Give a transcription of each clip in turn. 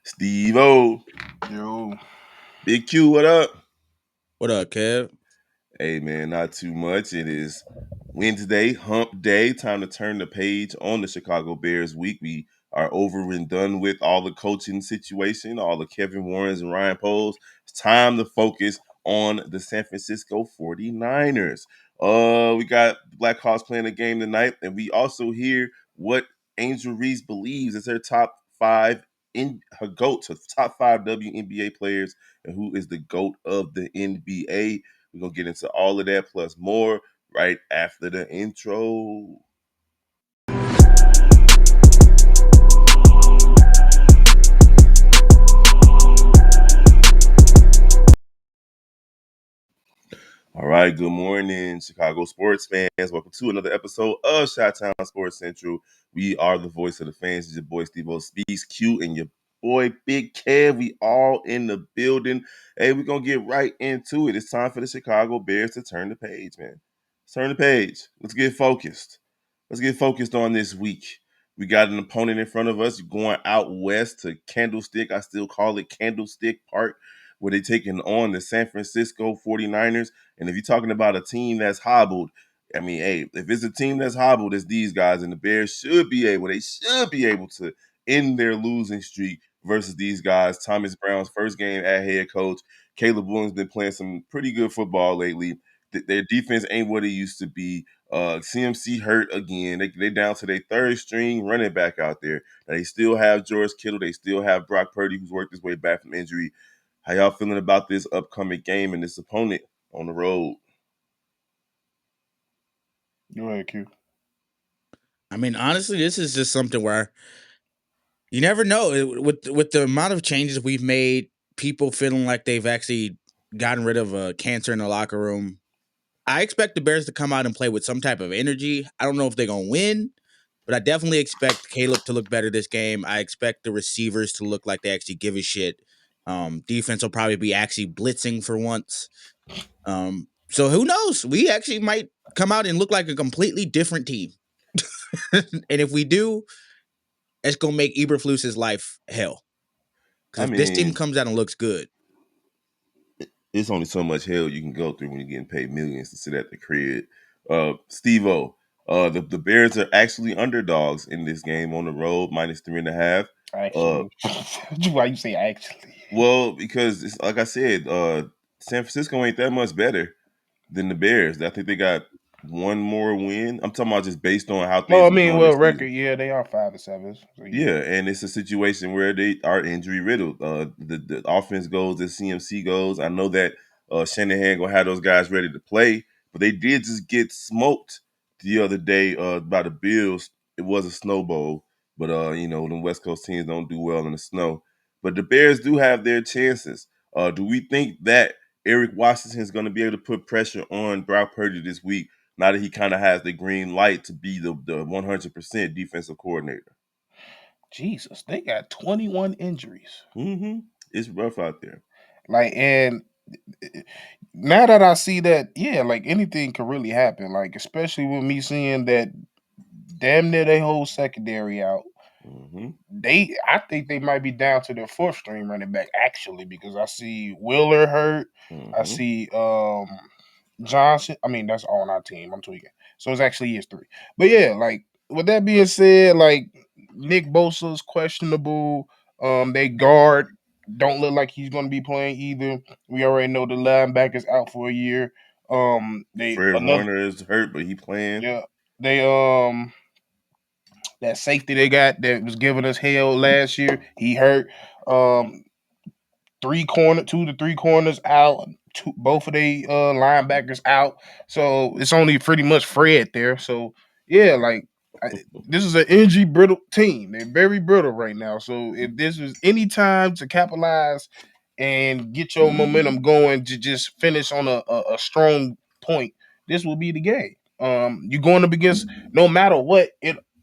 Steveo, Yo, Big Q, what up? What up, Kev? Hey man, not too much. It is Wednesday, hump day. Time to turn the page on the Chicago Bears week. We are over and done with all the coaching situation, all the Kevin Warrens and Ryan Poles. It's time to focus on the San Francisco 49ers. We got Blackhawks playing a game tonight, and we also hear what Angel Reese believes is her top five in her GOAT, so top five WNBA players, and who is the GOAT of the NBA. We're going to get into all of that plus more right after the intro. All right, good morning, Chicago sports fans. Welcome to another episode of Chi-Town Sports Central. We are the voice of the fans. It's your boy Steveo Speaks, Q, and your boy Big Kev. We all in the building. Hey, we're going to get right into it. It's time for the Chicago Bears to turn the page, man. Let's turn the page. Let's get focused. Let's get focused on this week. We got an opponent in front of us going out west to Candlestick. I still call it Candlestick Park, where they're taking on the San Francisco 49ers. And if you're talking about a team that's hobbled, I mean, hey, if it's a team that's hobbled, it's these guys, and the Bears they should be able to end their losing streak versus these guys. Thomas Brown's first game at head coach. Caleb Williams been playing some pretty good football lately. Their defense ain't what it used to be. CMC hurt again. They down to their third string running back out there. Now, they still have George Kittle. They still have Brock Purdy, who's worked his way back from injury. How y'all feeling about this upcoming game and this opponent on the road? go ahead, Q. I mean, honestly, this is just something where you never know. With the amount of changes we've made, people feeling like they've actually gotten rid of a cancer in the locker room. I expect the Bears to come out and play with some type of energy. I don't know if they're gonna win, but I definitely expect Caleb to look better this game. I expect the receivers to look like they actually give a shit. Defense will probably be actually blitzing for once. So who knows? We actually might come out and look like a completely different team. And if we do, it's gonna make Eberflus's life hell. I Because if this team mean, comes out and looks good, it's only so much hell you can go through when you're getting paid millions to sit at the crib. Steve-O, the Bears are actually underdogs in this game on the road, -3.5. Uh, Actually, why you say actually? well, because it's like I said, San Francisco ain't that much better than the Bears. I think they got one more win. I'm talking about just based on how Well, things I been mean, going well, this record, season. yeah, they are 5-7. So yeah, Yeah, and it's a situation where they are injury riddled. The offense goes as CMC goes. I know that Shanahan gonna have those guys ready to play, but they did just get smoked the other day by the Bills. It was a snow bowl, but the West Coast teams don't do well in the snow. But the Bears do have their chances. Do we think that Eric Washington is going to be able to put pressure on Brock Purdy this week? Now that he kind of has the green light to be the 100% defensive coordinator. Jesus, they got 21 injuries. It's rough out there. Like, and now that I see that, yeah, like anything could really happen. Like, especially with me seeing that damn near they whole secondary out. hmm I think they might be down to their fourth string running back actually, because I see Wheeler hurt. I hmm see Johnson. I mean, that's on our team. I'm tweaking. So it's actually is three. But yeah, like with that being said, like Nick Bosa's questionable. They guard don't look like he's going to be playing either. We already know the linebacker's out for a year. They Fred another Warner is hurt, but he playing. yeah. They that safety they got that was giving us hell last year. He hurt. Um, two to three corners out. Both of the linebackers out. So it's only pretty much Fred there. So yeah, like this is an injury brittle team. They're very brittle right now. So if this is any time to capitalize and get your momentum going to just finish on a strong point, this will be the game. You're going up against no matter what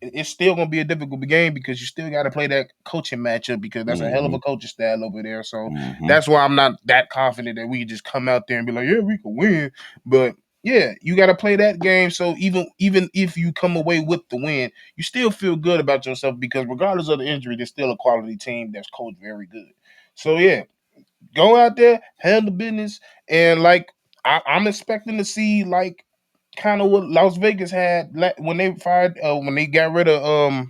it's still gonna be a difficult game because you still got to play that coaching matchup because that's a hell of hmm a coaching style over there. So hmm that's why I'm not that confident that we can just come out there and be like, yeah, we can win. But Yeah, you got to play that game. So even if you come away with the win, you still feel good about yourself because regardless of the injury, there's still a quality team that's coached very good. So yeah, go out there, handle business, and like I'm expecting to see like kind of what Las Vegas had when they fired when they got rid of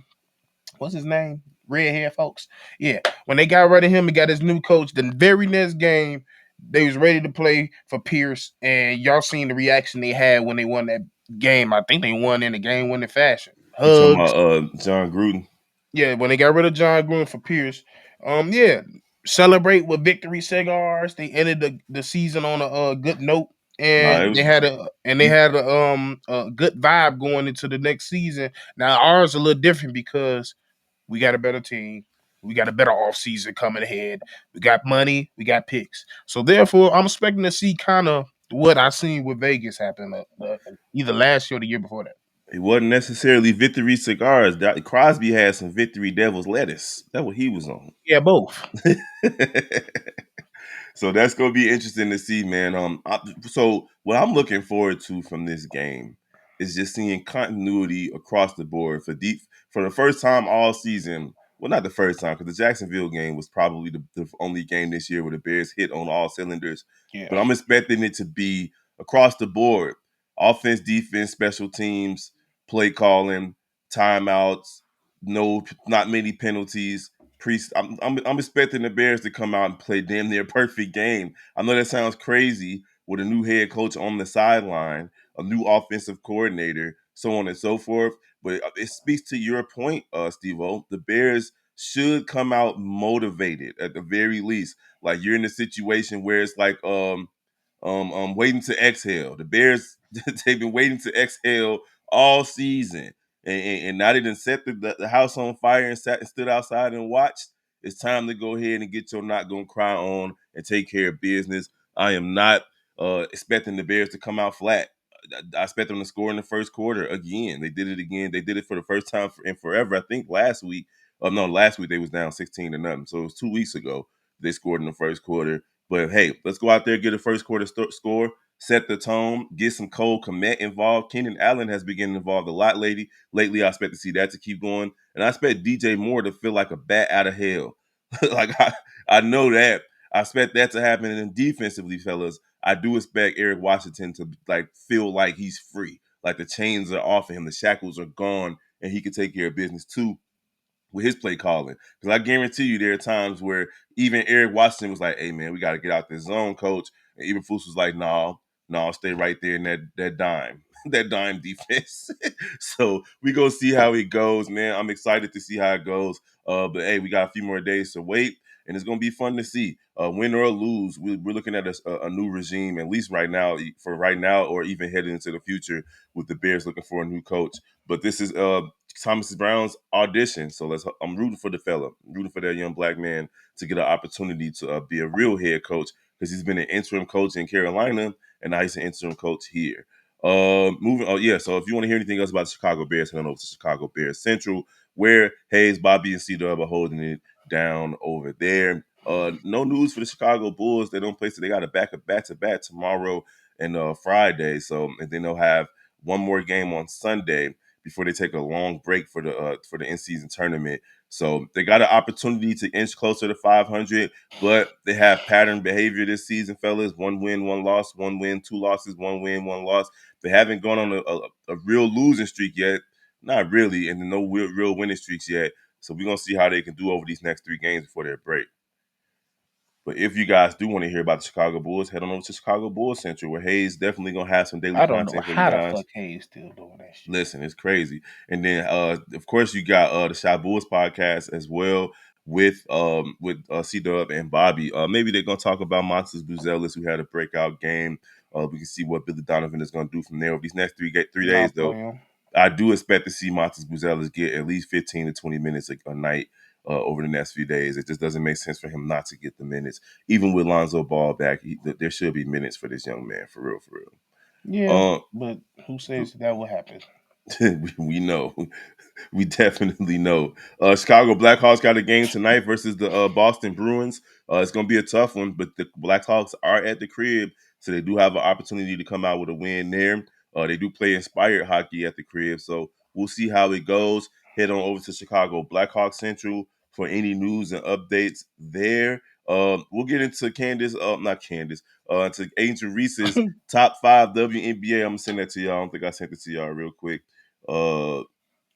what's his name? Red hair folks. Yeah. When they got rid of him and got his new coach, the very next game, they was ready to play for Pierce. And y'all seen the reaction they had when they won that game. I think they won in a game winning fashion. You talking Hugs. about John Gruden? Yeah, when they got rid of John Gruden for Pierce. Yeah. Celebrate with victory cigars. They ended the season on a good note. Nah, And it, they had a good vibe going into the next season. Now ours a little different because we got a better team. We got a better offseason coming ahead. We got money. We got picks. So therefore, I'm expecting to see kind of what I seen with Vegas happen either last year or the year before that. it wasn't necessarily victory cigars. Crosby had some victory devil's lettuce. That's what he was on. Yeah, both. So that's gonna be interesting to see, man. So what I'm looking forward to from this game is just seeing continuity across the board for deep for the first time all season. Well, not the first time because the Jacksonville game was probably the only game this year where the Bears hit on all cylinders. Yeah. But I'm expecting it to be across the board: offense, defense, special teams, play calling, timeouts, not many penalties. I'm expecting the Bears to come out and play damn near perfect game. I know that sounds crazy with a new head coach on the sideline, a new offensive coordinator, so on and so forth. But it speaks to your point, Steve-O. The Bears should come out motivated at the very least. Like you're in a situation where it's like waiting to exhale. The Bears they've been waiting to exhale all season, and now they done set the house on fire and sat and stood outside and watched. It's time to go ahead and get your not gonna cry on and take care of business. I am not expecting the Bears to come out flat. I expect them to score in the first quarter again. They did it again. They did it for the first time in forever. I think last week. No, last week they was down 16-0. So it was 2 weeks ago they scored in the first quarter. But hey, let's go out there, get a first quarter score, set the tone, get some Cole Kmet involved. Keenan Allen has been getting involved a lot lately. Lately, I expect to see that to keep going. And I expect DJ Moore to feel like a bat out of hell. I know that. I expect that to happen. And then defensively, fellas, I do expect Eric Washington to like feel like he's free. Like the chains are off of him, the shackles are gone, and he can take care of business too with his play calling. Because I guarantee you there are times where even Eric Washington was like, hey man, we got to get out this zone, coach. And even Foose was like, no, stay right there in that dime. That dime defense. So we go see how it goes, man. I'm excited to see how it goes. But hey, we got a few more days to wait, and it's gonna be fun to see. Win or lose, we're looking at a new regime, at least right now, for right now, or even heading into the future with the Bears looking for a new coach. But this is Thomas Brown's audition. So I'm rooting for the fella. I'm rooting for that young black man to get an opportunity to be a real head coach because he's been an interim coach in Carolina and now he's an interim coach here. Moving. Oh yeah. So if you want to hear anything else about the Chicago Bears, head on over to Chicago Bears Central, where Hayes, Bobby, and C Dub are holding it down over there. No news for the Chicago Bulls. They don't play, so they got a back to back tomorrow and Friday. So and then they'll have one more game on Sunday before they take a long break for the in season tournament. So they got an opportunity to inch closer to 500, but they have pattern behavior this season, fellas. 1 win, 1 loss, 1 win, 2 losses, 1 win, 1 loss. They haven't gone on a real losing streak yet. Not really, and no real winning streaks yet. So we're gonna see how they can do over these next 3 games before their break. But if you guys do want to hear about the Chicago Bulls, head on over to Chicago Bulls Central, where Hayes definitely gonna have some daily I don't know content for you how the guys. fuck Hayes still doing that shit. Listen, it's crazy. And then of course you got the Shy Bulls podcast as well with C Dub and Bobby. Maybe they're gonna talk about Monsters Buzelis who had a breakout game. We can see what Billy Donovan is gonna do from there over these next 3 days Not though. playing. I do expect to see Monsters Buzelis get at least 15 to 20 minutes a night over the next few days. It just doesn't make sense for him not to get the minutes. Even with Lonzo Ball back, there should be minutes for this young man, for real, for real. Yeah, but who says that will happen? We know. We definitely know. Chicago Blackhawks got a game tonight versus the Boston Bruins. It's going to be a tough one, but the Blackhawks are at the crib so they do have an opportunity to come out with a win there. They do play inspired hockey at the crib, so we'll see how it goes. Head on over to Chicago Blackhawk Central for any news and updates there. We'll get into not Candace, to Angel Reese's top 5 WNBA. I'm gonna send that to y'all. I don't think I sent it to y'all real quick. Uh,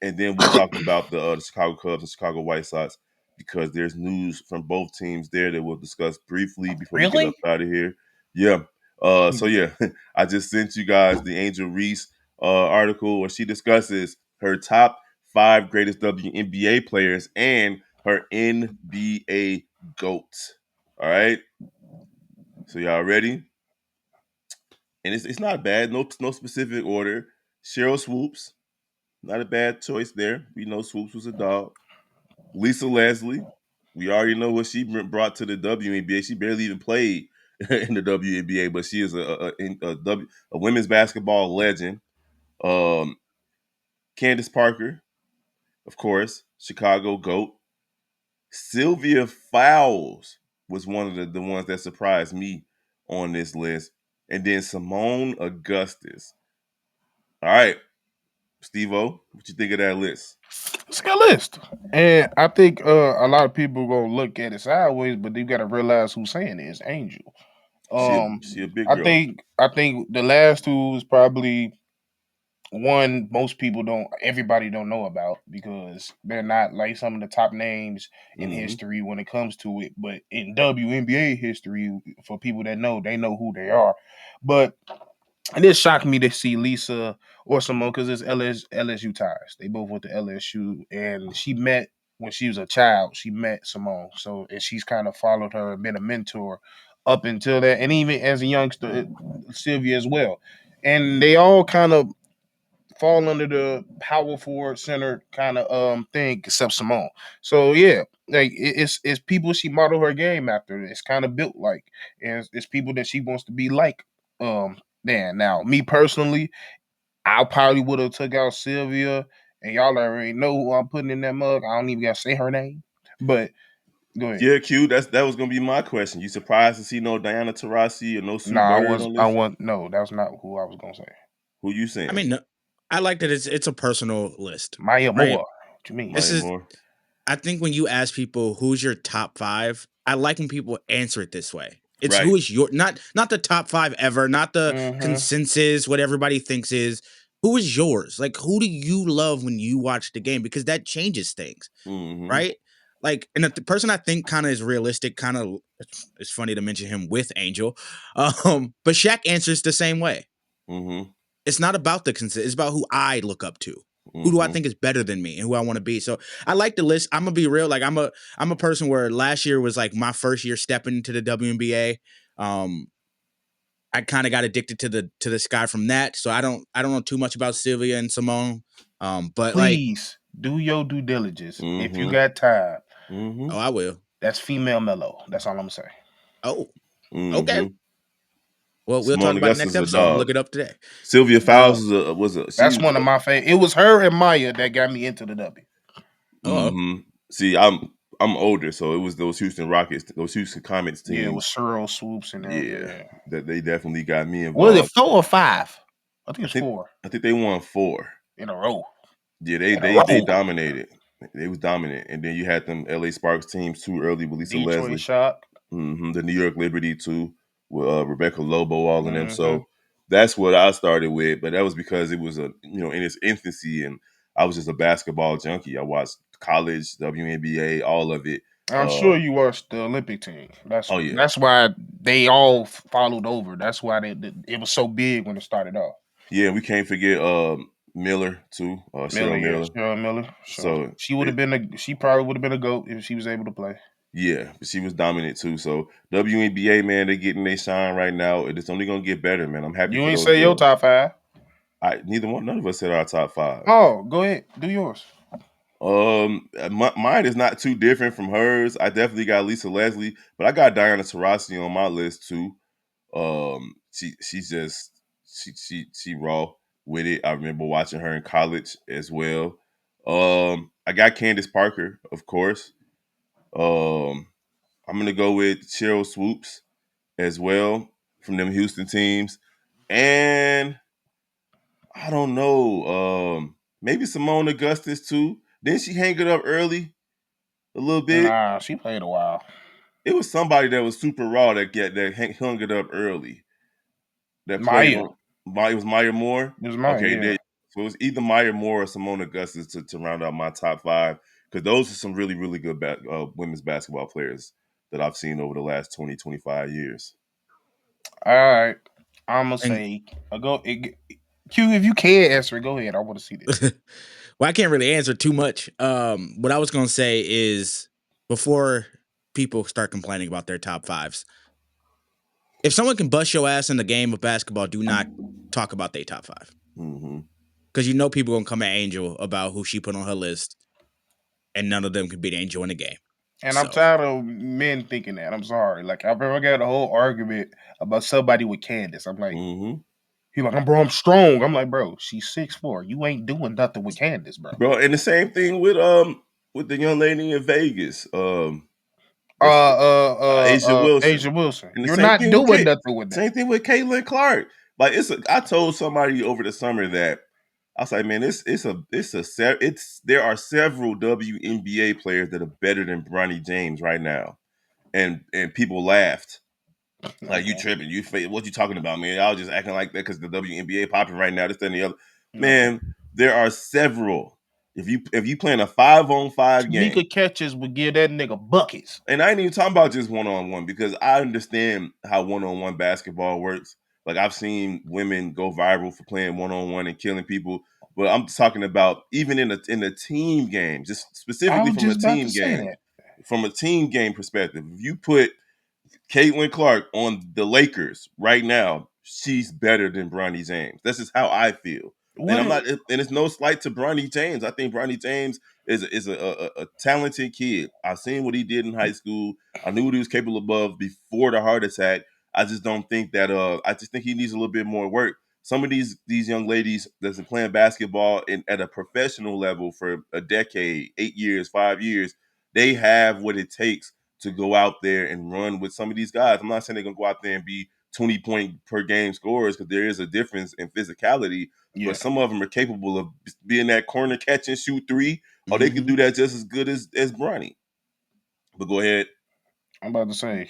and then we'll talk about the Chicago Cubs and Chicago White Sox because there's news from both teams there that we'll discuss briefly before we get up Really? out of here. Yeah. So yeah, I just sent you guys the Angel Reese article where she discusses her top 5 greatest WNBA players and her NBA GOAT. All right. So y'all ready? And it's not bad. No specific order. Cheryl Swoops, not a bad choice there. We know Swoops was a dog. Lisa Leslie, we already know what she brought to the WNBA. She barely even played in the WNBA, but she is a women's basketball legend. Um, Candace Parker, of course, Chicago GOAT. Sylvia Fowles was one of the ones that surprised me on this list. And then Simone Augustus. All right, Steve-O, what you think of that list? It's a good list. And I think a lot of people gonna look at it sideways, but you gotta realize who's saying it is Angel. She a big I girl. think I think the last two is probably one most people don't everybody don't know about because they're not like some of the top names in Mm-hmm. history when it comes to it. But in WNBA history, for people that know, they know who they are. But and it shocked me to see Lisa or Simone because it's LSU ties. They both went to LSU, and she met when she was a child. She met Simone, so and she's kind of followed her and been a mentor up until that, and even as a youngster, Sylvia as well. And they all kind of fall under the power forward center kind of thing, except Simone. So yeah, like it's people she modeled her game after. It's kind of built like, and it's people that she wants to be like. Dan. Now, me personally, I probably would have took out Sylvia, and y'all already know who I'm putting in that mug. I don't even gotta say her name, but go ahead. Yeah, Q. That was gonna be my question. You surprised to see no Diana Taurasi or no No, Sue Bird on I this? want no. That's not who I was gonna say. Who you I saying? mean, no, I like that it's a personal list, Maya right? Moore. What you mean? This Maya is Moore. I think when you ask people who's your top five, I like when people answer it this way. It's Right. who is your not the top five ever, not the Mm-hmm. consensus, what everybody thinks is. Who is yours? Like who do you love when you watch the game? Because that changes things, Mm-hmm. right? Like, and the person I think kind of is realistic, kind of it's funny to mention him with Angel. But Shaq answers the same way. Mm-hmm. It's not about the consent. It's about who I look up to. Who do I Mm-hmm. think is better than me and who I want to be? So I like the list. I'm gonna be real. Like I'm a person where last year was like my first year stepping into the WNBA. Um, I kind of got addicted to the sky from that. So I don't know too much about Sylvia and Simone. But like, Please do your due diligence if you Mm-hmm. got time. Mm-hmm. oh, I will. That's female mellow. That's all I'm gonna say. Oh, okay. Mm-hmm. Well, we'll talk Simone about it Augustus next is a episode. I'm gonna look dog. it up today. Sylvia Fowles Well, is a was a that's she. one of my favorite. It was her and Maya that got me into the W. Oh, Mm-hmm. See, I'm older, so it was those Houston Rockets, those Houston Comets Yeah, it was teams. Searle Swoops and them. Yeah, Yeah. that they definitely got me Was it involved. 4 or 5? I think I it's think 4 I think they won 4. in a row. Yeah, they In a they they row. dominated. They was dominant, and then you had them LA Sparks teams too early with Lisa Detroit Leslie, Shock. the New York Liberty too with Rebecca Lobo, all of them. Mm-hmm. So that's what I started with, but that was because it was in its infancy, and I was just a basketball junkie. I watched college, WNBA, all of it. I'm Uh, sure you watched the Olympic team. That's oh yeah, that's why they all followed over. That's why it was so big when it started off. yeah. We can't forget Miller too, Miller, Cheryl yeah, Miller. Cheryl Miller. Sure, So she would have it, been a. She probably would have been a goat if she was able to play. Yeah, but she was dominant too. So WNBA, man, they getting their shine right now, and it's only gonna get better, man. I'm happy You for ain't those say your girls. top 5. None of us said our top 5. Oh, go ahead, do yours. Mine is not too different from hers. I definitely got Lisa Leslie, but I got Diana Taurasi on my list too. She's just she raw with it. I remember watching her in college as well. I got Candace Parker, of course. Um, I'm gonna go with Cheryl Swoops as well from them Houston teams. And I don't know, maybe Simone Augustus too. Didn't she hang it up early a little bit? Nah, she played a while. It was somebody that was super raw that hung it up early. That played Maya. on. It was Maya Moore. It was Maya, Okay, yeah. so it was either Maya Moore or Simone Augustus to round out my top five, because those are some really, really good women's basketball players that I've seen over the last 20, 25 years. All right. I'm gonna And say Q. If you can answer, go ahead. I want to see this. well, I can't really answer too much. What I was gonna say is before people start complaining about their top fives, if someone can bust your ass in the game of basketball, do not talk about their top five. Mm-hmm. Because you know people gonna come at Angel about who she put on her list, and none of them can beat Angel in the game. And I'm So tired of men thinking that. I'm sorry. Like I've ever got a whole argument about somebody with Candace. I'm like, Mm-hmm. he's like, I'm strong. I'm like, bro, she's 6'4". You ain't doing nothing with Candace, bro. Bro, and the same thing with the young lady in Vegas. That's Asia Asia Wilson. Wilson. And the You're same not thing with doing nothing with that. same thing with Caitlin Clark. Like I told somebody over the summer that I was like, man, there are several WNBA players that are better than Bronny James right now, and people laughed. Like, you Okay. tripping? What you talking about, man? I was just acting like that because the WNBA popping right now. This that, and the other. No. Man, there are several. If you playing a 5-on-5 game, Tamika Catches would give that nigga buckets. and I ain't even talking about just 1-on-1, because I understand how 1-on-1 basketball works. Like, I've seen women go viral for playing 1-on-1 and killing people. But I'm talking about even in a team game, just I specifically was just about to say that. from a team game perspective. If you put Caitlin Clark on the Lakers right now, she's better than Bronny James. That's just how I feel. And What I'm it, not, and it's no slight to Bronny James. I think Bronny James is a talented kid. I've seen what he did in high school. I knew what he was capable of before the heart attack. I just don't think that. I just think he needs a little bit more work. Some of these young ladies that's been playing basketball at a professional level for a decade, 8 years, 5 years, they have what it takes to go out there and run with some of these guys. I'm not saying they're gonna go out there and be 20-point per game scorers, because there is a difference in physicality. But yeah. some of them are capable of being that corner catch and shoot three, or they can mm-hmm. do that just as good as Bronny. But go ahead. I'm about to say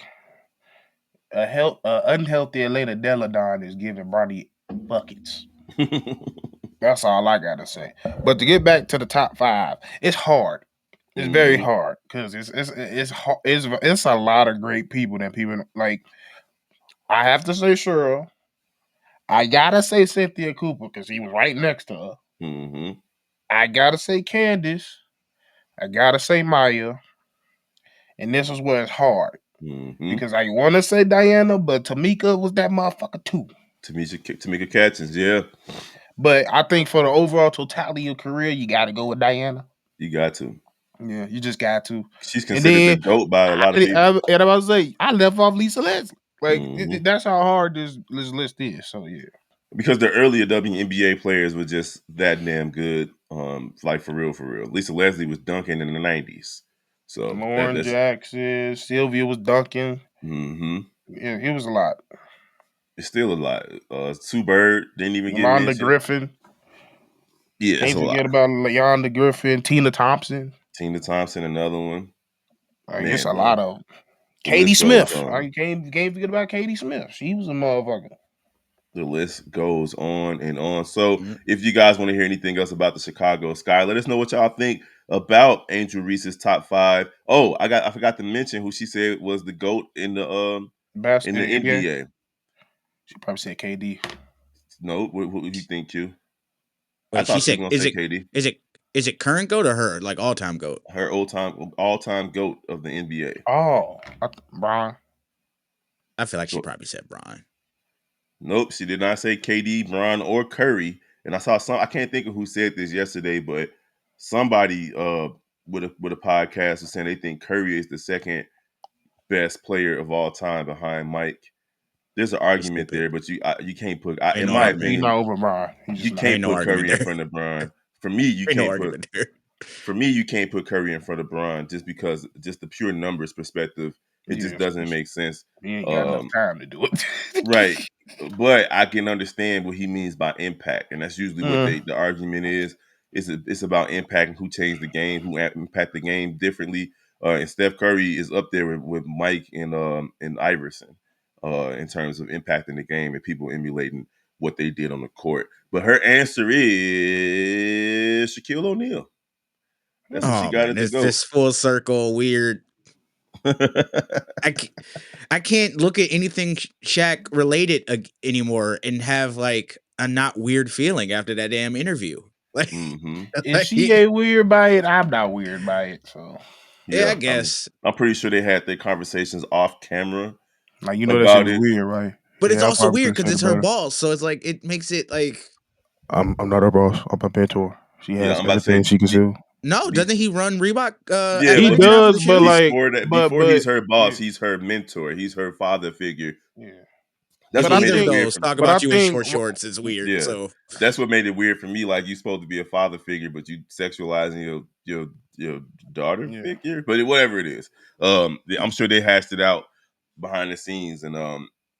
unhealthy Elena Deladon is giving Bronny buckets. That's all I gotta say. But to get back to the top five, it's hard. It's very Mm-hmm. hard because it's a lot of great people that people like. I have to say Cheryl. I gotta say Cynthia Cooper because he was right next to her. Mm-hmm. I gotta say Candace. I gotta say Maya. And this is where it's hard Mm-hmm. because I want to say Diana, but Tamika was that motherfucker too. Tamika Catchings, yeah. But I think for the overall totality of your career, you got to go with Diana. You got to. Yeah, you just got to. She's And considered the then GOAT by a lot of people. and I was say I left off Lisa Leslie. Like Mm-hmm. that's how hard this list is. So yeah, Because the earlier WNBA players were just that damn good. Like, for real, for real. Lisa Leslie was dunking in the '90s, so Lauren that's. Jackson, Sylvia was dunking. Mm-hmm. It was a lot. It's still a lot. Sue Bird didn't even get Yolanda mentioned. Griffin. Yeah, it's Can't a lot. forget about Yolanda Griffin, Tina Thompson. Tina Thompson, another one. Like it's Man, a lot of the Katie list goes Smith. I on. can't forget about Katie Smith. She was a motherfucker. The list goes on and on. So, Mm. if you guys want to hear anything else about the Chicago Sky, let us know what y'all think about Angel Reese's top five. Oh, I forgot to mention who she said was the GOAT Best in in the the NBA. NBA. She probably said KD. No, what would you think, Q? I Wait, she thought she was said, gonna say KD. is it current goat or her like all time goat? Her all time GOAT of the NBA. Oh, Brian. I feel like she Go, probably said Brian. Nope, she did not say KD, Bron, or Curry. And I saw I can't think of who said this yesterday, but somebody with a podcast was saying they think Curry is the second best player of all time behind Mike. There's an You're argument stupid. there, but you can't put, Ain't in no my argument. He's not opinion, over Brian. He's just you not. can't Ain't no put argument Curry in there. front of Bron. For me, you Ain't no can't put argument there. for me, you can't put Curry in front of Bron just because just the pure numbers perspective. It just Yeah, doesn't make sense. he ain't got enough Um, time to do it. right. But I can understand what he means by impact, and that's usually what Mm. the argument is. It's about impacting who changed the game, who impact the game differently. And Steph Curry is up there with Mike and Iverson in terms of impacting the game and people emulating what they did on the court. But her answer is Shaquille O'Neal. That's what she Oh got man, it to go. this full circle weird. I can't, I can't look at anything Shaq related anymore and have like a not weird feeling after that damn interview. Like, hmm If like she ain't weird by it, I'm not weird by it. So, yeah, I Yeah, guess. I'm pretty sure they had their conversations off camera like, that shit about was it. weird, right? But it's Yeah, I also probably could weird have because said it it's her better. boss, so it's like it makes it like I'm not her boss. I'm her mentor. She Yeah, has I'm about to say everything she can do. no, be, doesn't he run Reebok yeah, He but athletics now for the does, but shoes? like, before that, but before he's her yeah, boss, he's her mentor. He's her father figure. yeah. That's If But what I made either it of think, weird those for me. talk but I about you in think, short shorts is weird. Yeah, So that's what made it weird for me. Like you supposed to be a father figure, but you sexualizing your daughter yeah. figure. But whatever it is, I'm sure they hashed it out behind the scenes, and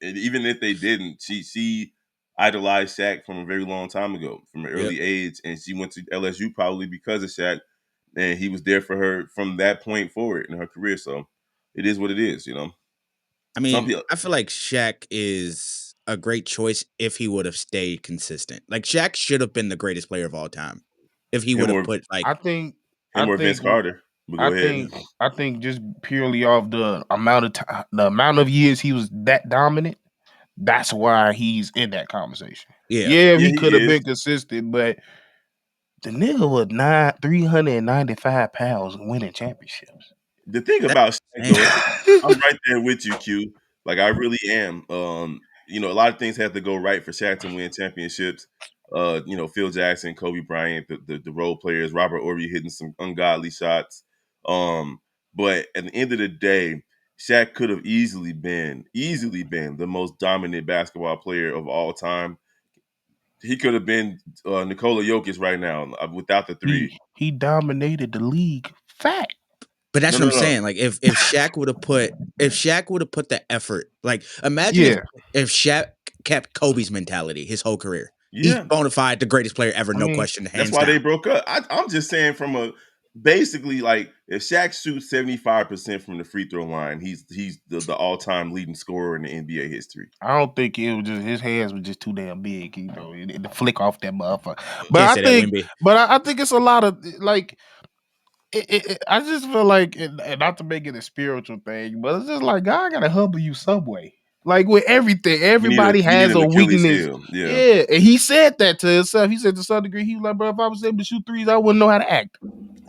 even if they didn't, she idolized Shaq from a very long time ago, from an yep. early age, and she went to LSU probably because of Shaq, and he was there for her from that point forward in her career. So it is what it is. I Some mean, people, I feel like Shaq is a great choice if he would have stayed consistent. Like Shaq should have been the greatest player of all time if he would him have or put I like think, I him or Vince think, Carter. But I go ahead. think, I think, just purely off the amount of time, the amount of years he was that dominant. That's why he's in that conversation. yeah. Yeah, Yeah, he he could have is. been consistent, but the nigga was 395 pounds and winning championships. The thing That's about Shaq though, insane. I'm right there with you, Q. Like I really am. A lot of things have to go right for Shaq to win championships. Phil Jackson, Kobe Bryant, the role players, Robert Ory hitting some ungodly shots. But at the end of the day, Shaq could have easily been the most dominant basketball player of all time. He could have been Nikola Jokic right now without the three. He dominated the league. Fact. But that's No, what no, I'm no. saying. Like if Shaq would have put if Shaq would have put the effort, like imagine Yeah. if Shaq kept Kobe's mentality his whole career. He's Yeah, bona fide the greatest player ever, I no mean, question, that's hands why they down. broke up. I'm just saying from a basically like if Shaq shoots 75% from the free throw line, he's the all time leading scorer in the NBA history. I don't think it was just his hands were just too damn big, the flick off that motherfucker. But Can't I say that think, Wimby. I think it's a lot of like. I just feel like, and not to make it a spiritual thing, but it's just like God gotta humble you some way. Like with everything, everybody You need has an a Achilles weakness. heel. Yeah, Yeah, and he said that to himself. He said to some degree, he was like, "Bro, if I was able to shoot threes, I wouldn't know how to act."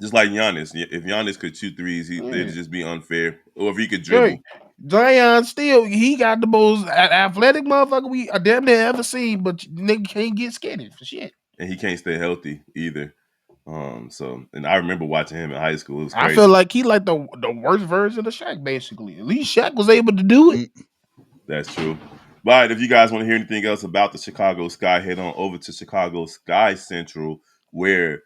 just like Giannis. If Giannis could shoot threes, Yeah, it'd just be unfair. Or if he could right. dribble, Zion still, he got the most athletic motherfucker we damn near ever seen, but nigga can't get skinny for shit. and he can't stay healthy either. And I remember watching him in high school. It was I feel crazy. like he like the worst version of Shaq, basically. At least Shaq was able to do it. Mm, That's true. But if you guys want to hear anything else about the Chicago Sky, head on over to Chicago Sky Central, where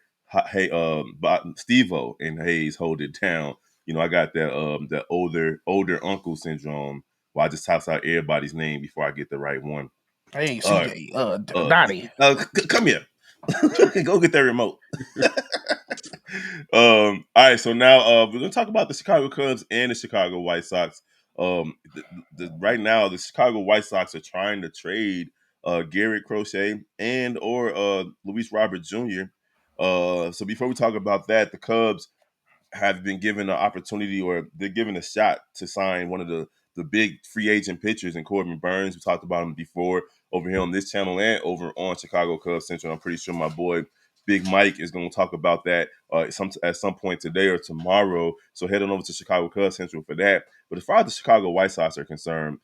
Steve-O and Hayes hold it down. I got that older uncle syndrome. Where I just toss out everybody's name before I get the right one. Hey, Uh, CJ, uh, Donnie. Come here. Go get that remote. All right, so now we're gonna talk about the Chicago Cubs and the Chicago White Sox. Right now, the Chicago White Sox are trying to trade Garrett Crochet and or Luis Robert Jr. So before we talk about that, the Cubs have been given an opportunity or they're given a shot to sign one of the big free agent pitchers in Corbin Burns. We talked about him before over here on this channel and over on Chicago Cubs Central. I'm pretty sure my boy Big Mike is going to talk about that at some point today or tomorrow. So head on over to Chicago Cubs Central for that. But as far as the Chicago White Sox are concerned,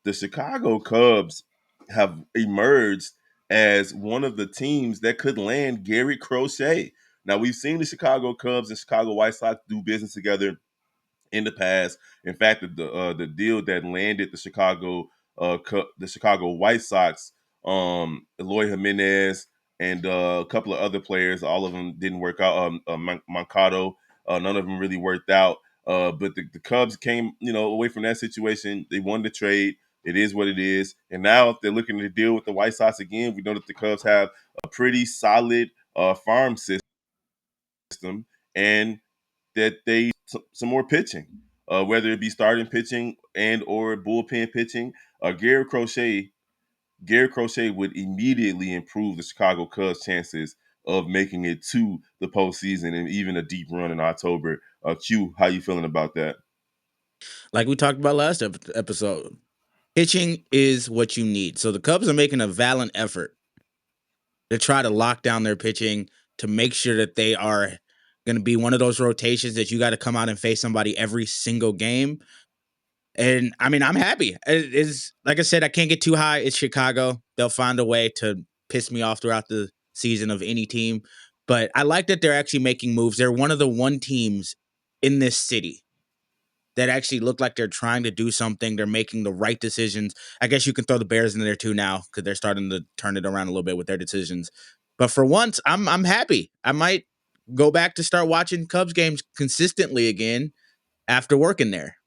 the Chicago Cubs have emerged as one of the teams that could land Garrett Crochet. Now we've seen the Chicago Cubs and Chicago White Sox do business together in the past. In fact, the deal that landed the Chicago White Sox, Eloy Jimenez and a couple of other players, all of them didn't work out. Mancado, none of them really worked out. But the Cubs came, away from that situation. They won the trade. It is what it is. And now if they're looking to deal with the White Sox again, we know that the Cubs have a pretty solid farm system, and that they some more pitching, whether it be starting pitching and or bullpen pitching. Garrett Crochet would immediately improve the Chicago Cubs' chances of making it to the postseason and even a deep run in October. Q, how you feeling about that? Like we talked about last episode, pitching is what you need. So the Cubs are making a valiant effort to try to lock down their pitching to make sure that they are going to be one of those rotations that you got to come out and face somebody every single game. And I mean, I'm happy. It is, like I said, I can't get too high. It's Chicago. They'll find a way to piss me off throughout the season of any team. But I like that they're actually making moves. They're one of the one teams in this city that actually look like they're trying to do something. They're making the right decisions. I guess you can throw the Bears in there too now because they're starting to turn it around a little bit with their decisions. But for once, I'm happy. I might go back to start watching Cubs games consistently again after working there.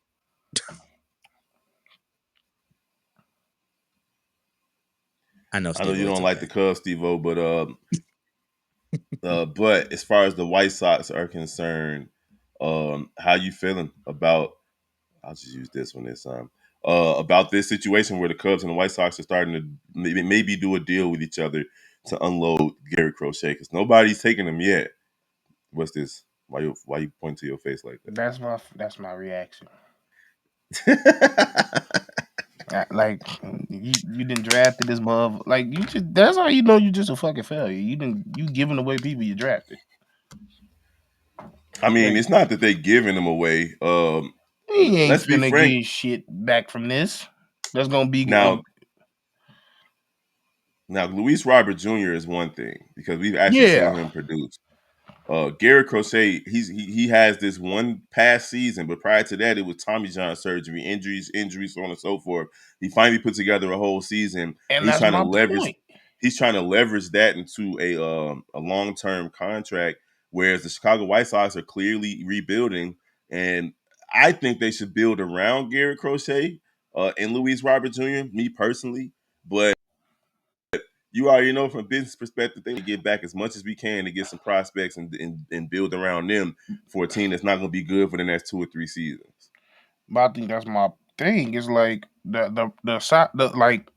I know, I know Steve. you It's don't like okay. the Cubs, Steve-O, but as far as the White Sox are concerned, how you feeling about? I'll just use this one this time. About this situation where the Cubs and the White Sox are starting to maybe do a deal with each other to unload Garrett Crochet because nobody's taking him yet. What's this? Why you point to your face like That's my reaction. that? Like you didn't drafted this mother. Like you just that's how you know you just a fucking failure. You giving away people you drafted. I mean, Like it's not that they giving him away. he ain't Let's be finna frank. get shit back from this. That's gonna be Now, Luis Robert Jr. is one thing because we've actually seen yeah. him produce. Garrett Crochet, he has this one past season, but prior to that, it was Tommy John surgery, injuries, so on and so forth. He finally put together a whole season, and And that's my point. he's trying to leverage that into a long term contract. Whereas the Chicago White Sox are clearly rebuilding, and I think they should build around Garrett Crochet and Luis Robert Jr. Me personally, but you already know from a business perspective, they need to get back as much as we can to get some prospects and build around them for a team that's not going to be good for the next 2 or 3 seasons. But I think that's my thing. It's like the like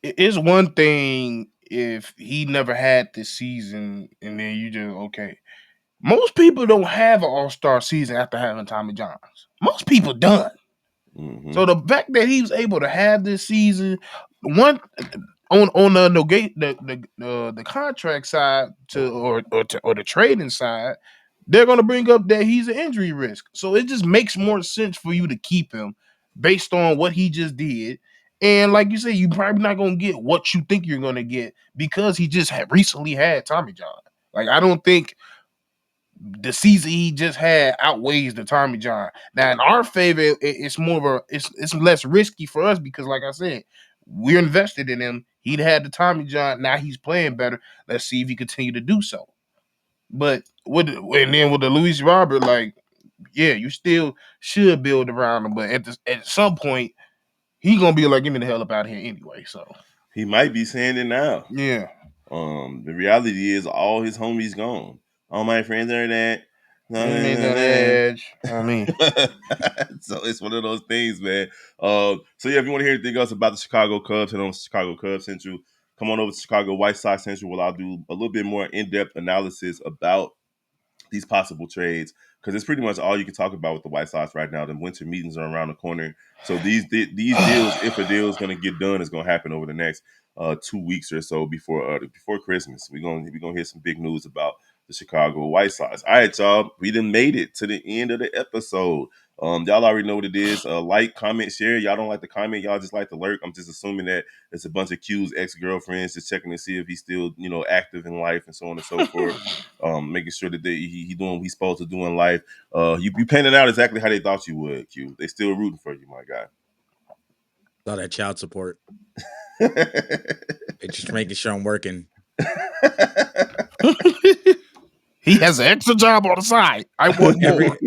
it is one thing if he never had this season and then you just okay. Most people don't have an all-star season after having Tommy Johns. Most people done. Mm-hmm. So the fact that he was able to have this season, one on the negate the contract side or the trading side, they're gonna bring up that he's an injury risk. So it just makes more sense for you to keep him based on what he just did. And like you said, you probably not gonna get what you think you're gonna get because he just recently had Tommy John. Like I don't think the season he just had outweighs the Tommy John. Now, in our favor, it's more of it's less risky for us because, like I said, we're invested in him. He'd had the Tommy John. Now he's playing better. Let's see if he continue to do so. But and then with the Luis Robert, like, yeah, you still should build around him. But at some point, he gonna be like, get me the hell up out of here anyway. So He might be saying it now. yeah, The reality is all his homies gone. All my friends are that. he made that edge. I mean, So it's one of those things, man. So yeah, if you want to hear anything else about the Chicago Cubs, head on Chicago Cubs Central. Come on over to Chicago White Sox Central, where I'll do a little bit more in-depth analysis about these possible trades because it's pretty much all you can talk about with the White Sox right now. The winter meetings are around the corner, so these deals, if a deal is going to get done, is going to happen over the next 2 weeks or so before Christmas. We're gonna hear some big news about the Chicago White Sox. All right, y'all, we done made it to the end of the episode. Y'all already know what it is. Like, comment, share. Y'all don't like to comment. Y'all just like to lurk. I'm just assuming that it's a bunch of Q's ex-girlfriends just checking to see if he's still, active in life and so on and so forth. Making sure that he doing what he's supposed to do in life. You painted out exactly how they thought you would, Q. They still rooting for you, my guy. All that child support. It's just making sure I'm working. he has an extra job on the side. I want more.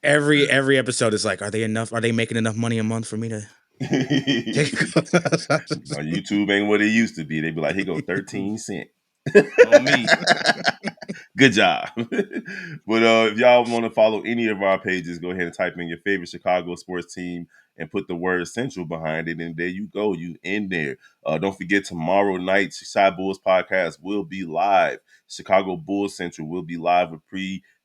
every episode is like, are they enough? Are they making enough money a month for me to take? YouTube ain't what it used to be. They be like, here go 13 cents. On me. Good job. But if y'all want to follow any of our pages, go ahead and type in your favorite Chicago sports team and put the word Central behind it. And there you go. You in there. Don't forget, tomorrow night, Shy Bulls podcast will be live. Chicago Bulls Central will be live with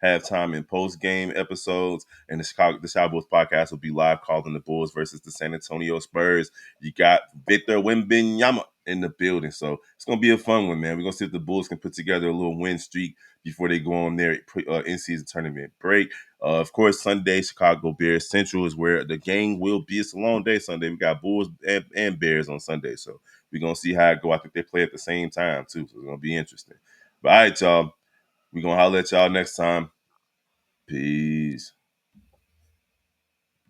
halftime and post-game episodes. And the Shy Bulls podcast will be live calling the Bulls versus the San Antonio Spurs. You got Victor Wembanyama in the building. So it's going to be a fun one, man. We're going to see if the Bulls can put together a little win streak before they go on their in-season tournament break. Of course, Sunday, Chicago Bears Central is where the game will be. It's a long day Sunday. We got Bulls and Bears on Sunday. So we're going to see how it go. I think they play at the same time, too. So it's going to be interesting. But all right, y'all. We're going to holler at y'all next time. Peace.